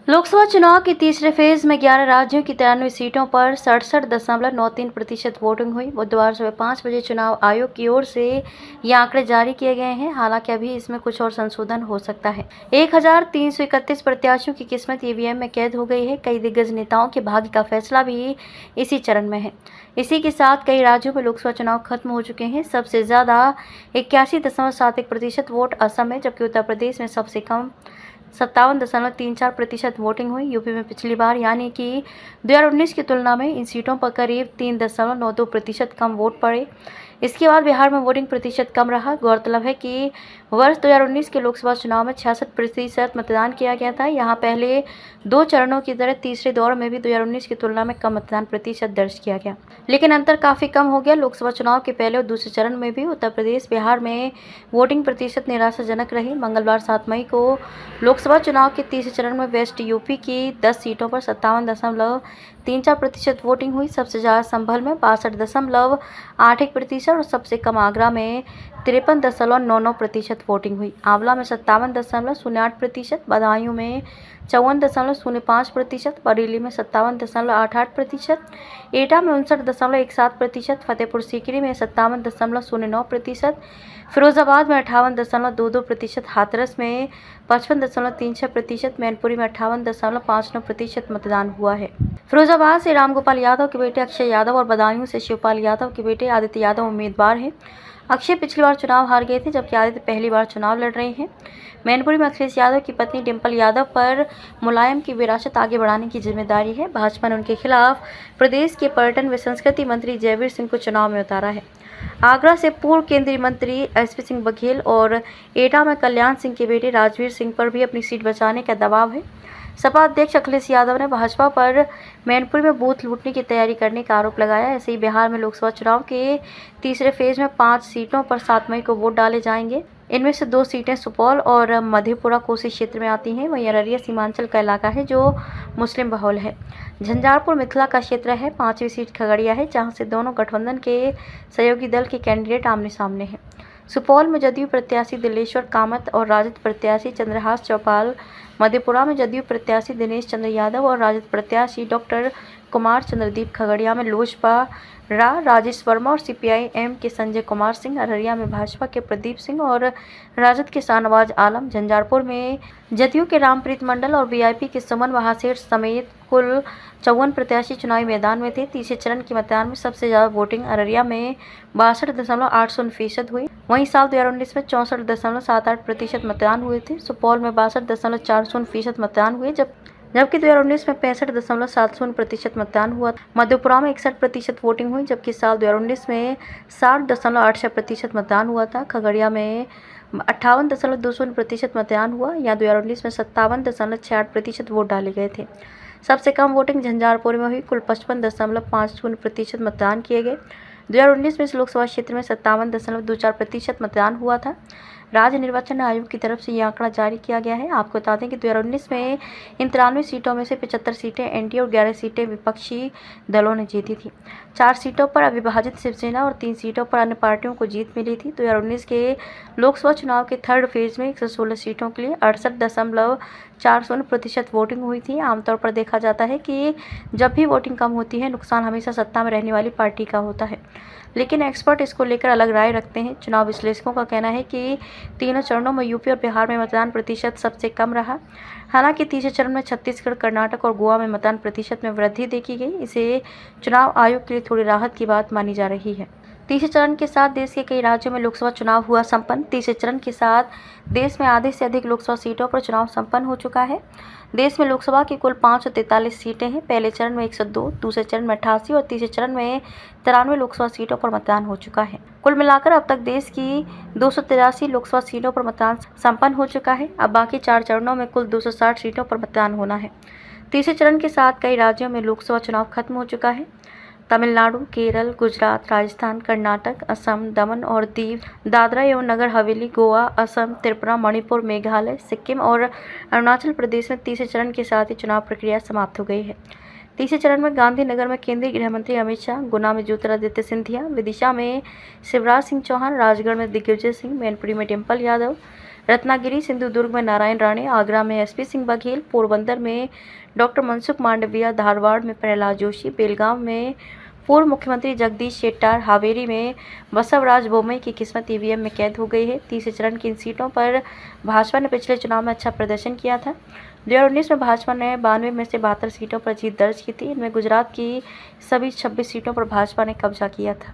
लोकसभा चुनाव के तीसरे फेज में 11 राज्यों की 93 सीटों पर 67.93% वोटिंग हुई। बुधवार सुबह 5 बजे चुनाव आयोग की ओर से ये आंकड़े जारी किए गए हैं। हालांकि अभी इसमें कुछ और संशोधन हो सकता है। 1331 प्रत्याशियों की किस्मत ईवीएम में कैद हो गई है। कई दिग्गज नेताओं के भाग्य का फैसला भी इसी चरण में है। इसी के साथ कई राज्यों में लोकसभा चुनाव खत्म हो चुके हैं। सबसे ज्यादा 81.71% वोट असम में, जबकि उत्तर प्रदेश में सबसे कम 57.34% वोटिंग हुई। यूपी में पिछली बार यानी कि 2019 की तुलना में इन सीटों पर करीब 3.92% कम वोट पड़े। इसके बाद बिहार में वोटिंग प्रतिशत कम रहा। गौरतलब है कि वर्ष 2019 के लोकसभा चुनाव में 66% मतदान किया गया था। यहाँ पहले दो चरणों की तरह तीसरे दौर में भी 2019 की तुलना में कम मतदान प्रतिशत दर्ज किया गया, लेकिन अंतर काफी कम हो गया। लोकसभा चुनाव के पहले और दूसरे चरण में भी उत्तर प्रदेश, बिहार में वोटिंग प्रतिशत निराशाजनक रही। मंगलवार 7 मई को लोकसभा चुनाव के तीसरे चरण में वेस्ट यूपी की 10 सीटों पर 57.34% वोटिंग हुई। सबसे ज्यादा संभल में 62.81% और सबसे कम आगरा में 53.99% वोटिंग हुई। आंवला में 57.08%, बदायूं में 54.05%, बरेली में 57.88%, एटा में 59.17%, फतेहपुर सीकरी में 57.09%, फिरोजाबाद में 58.22%, हाथरस में 55.36%, मैनपुरी में 58.59% मतदान हुआ है। फिरोजाबाद से रामगोपाल यादव के बेटे अक्षय यादव और बदायूं से शिवपाल यादव के बेटे आदित्य यादव उम्मीदवार हैं। अक्षय पिछली बार चुनाव हार गए थे, जबकि आदित्य पहली बार चुनाव लड़ रहे हैं। मैनपुरी में अखिलेश यादव की पत्नी डिंपल यादव पर मुलायम की विरासत आगे बढ़ाने की जिम्मेदारी है। भाजपा ने उनके खिलाफ प्रदेश के पर्यटन व संस्कृति मंत्री जयवीर सिंह को चुनाव में उतारा है। आगरा से पूर्व केंद्रीय मंत्री एसपी सिंह बघेल और एटा में कल्याण सिंह के बेटे राजवीर सिंह पर भी अपनी सीट बचाने का दबाव है। सपा अध्यक्ष अखिलेश यादव ने भाजपा पर मैनपुरी में बूथ लूटने की तैयारी करने का आरोप लगाया। ऐसे ही बिहार में लोकसभा चुनाव के तीसरे फेज में 5 सीटों पर 7 मई को वोट डाले जाएंगे। इनमें से 2 सीटें सुपौल और मधेपुरा कोसी क्षेत्र में आती हैं। वहीं अररिया सीमांचल का इलाका है जो मुस्लिम बहुल है। झंझारपुर मिथिला का क्षेत्र है। 5वीं सीट खगड़िया है, जहां से दोनों गठबंधन के सहयोगी दल के कैंडिडेट आमने सामने हैं। सुपौल में जदयू प्रत्याशी दिलेश्वर कामत और राजद प्रत्याशी चंद्रहास चौपाल, मधेपुरा में जदयू प्रत्याशी दिनेश चंद्र यादव और राजद प्रत्याशी डॉक्टर कुमार चंद्रदीप, खगड़िया में लोजपा राजेश वर्मा और सीपीआई-एम के संजय कुमार सिंह, अररिया में भाजपा के प्रदीप सिंह और राजद के शाहनवाज आलम, झंझारपुर में जदयू के रामप्रीत मंडल और वीआईपी के सुमन महासेठ समेत कुल 54 प्रत्याशी चुनावी मैदान में थे। तीसरे चरण के मतदान में सबसे ज्यादा वोटिंग अररिया में 62.80% हुई। वहीं साल 2019 में 64.78% मतदान हुए थे। सुपौल में 62.40% मतदान हुए, जबकि 2019 में 65.70% मतदान हुआ। मधेपुरा में 61% वोटिंग हुई, जबकि साल 2019 में 60.86% मतदान हुआ था। खगड़िया में 58.20% मतदान हुआ। यहाँ 2019 में 57.68% वोट डाले गए थे। सबसे कम वोटिंग झंझारपुर में हुई, कुल 55.50% मतदान किए गए। 2019 में इस लोकसभा क्षेत्र में 57.24% मतदान हुआ था। राज्य निर्वाचन आयोग की तरफ से यह आंकड़ा जारी किया गया है। आपको बता दें कि 2019 में इन 93 सीटों में से 75 सीटें एनडीए और 11 सीटें विपक्षी दलों ने जीती थी। 4 सीटों पर अविभाजित शिवसेना और 3 सीटों पर अन्य पार्टियों को जीत मिली थी। 2019 के लोकसभा चुनाव के थर्ड फेज में 116 सीटों के लिए 68.40% वोटिंग हुई थी। आमतौर पर देखा जाता है कि जब भी वोटिंग कम होती है, नुकसान हमेशा सत्ता में रहने वाली पार्टी का होता है, लेकिन एक्सपर्ट इसको लेकर अलग राय रखते हैं। चुनाव विश्लेषकों का कहना है कि तीनों चरणों में यूपी और बिहार में मतदान प्रतिशत सबसे कम रहा। हालांकि तीसरे चरण में छत्तीसगढ़, कर्नाटक और गोवा में मतदान प्रतिशत में वृद्धि देखी गई। इसे चुनाव आयोग के लिए थोड़ी राहत की बात मानी जा रही है। तीसरे चरण के साथ देश के कई राज्यों में लोकसभा चुनाव हुआ संपन्न। तीसरे चरण के साथ देश में आधे से अधिक लोकसभा सीटों पर चुनाव संपन्न हो चुका है। देश में लोकसभा की कुल 543 सीटें हैं। पहले चरण में 102, दूसरे चरण में 88 और तीसरे चरण में 93 लोकसभा सीटों पर मतदान हो चुका है। कुल मिलाकर अब तक देश की 283 लोकसभा सीटों पर मतदान संपन्न हो चुका है। अब बाकी 4 चरणों में कुल 260 सीटों पर मतदान होना है। तीसरे चरण के साथ कई राज्यों में लोकसभा चुनाव खत्म हो चुका है। तमिलनाडु, केरल, गुजरात, राजस्थान, कर्नाटक, असम, दमन और दीव, दादरा एवं नगर हवेली, गोवा, असम, त्रिपुरा, मणिपुर, मेघालय, सिक्किम और अरुणाचल प्रदेश में तीसरे चरण के साथ ही चुनाव प्रक्रिया समाप्त हो गई है। तीसरे चरण में गांधीनगर में केंद्रीय गृह मंत्री अमित शाह, गुना में ज्योतिरादित्य सिंधिया, विदिशा में शिवराज सिंह चौहान, राजगढ़ में दिग्विजय सिंह, मैनपुरी में डिम्पल यादव, रत्नागिरी सिंधुदुर्ग में नारायण राणे, आगरा में एसपी सिंह बघेल, पोरबंदर में डॉक्टर मनसुख मांडविया, धारवाड़ में प्रहलाद जोशी, बेलगांव में पूर्व मुख्यमंत्री जगदीश शेट्टार, हावेरी में बसवराज बोम्मई की किस्मत ईवीएम में कैद हो गई है। तीसरे चरण की इन सीटों पर भाजपा ने पिछले चुनाव में अच्छा प्रदर्शन किया था। 2019 में भाजपा ने 92 में से 72 सीटों पर जीत दर्ज की थी। इनमें गुजरात की सभी 26 सीटों पर भाजपा ने कब्जा किया था।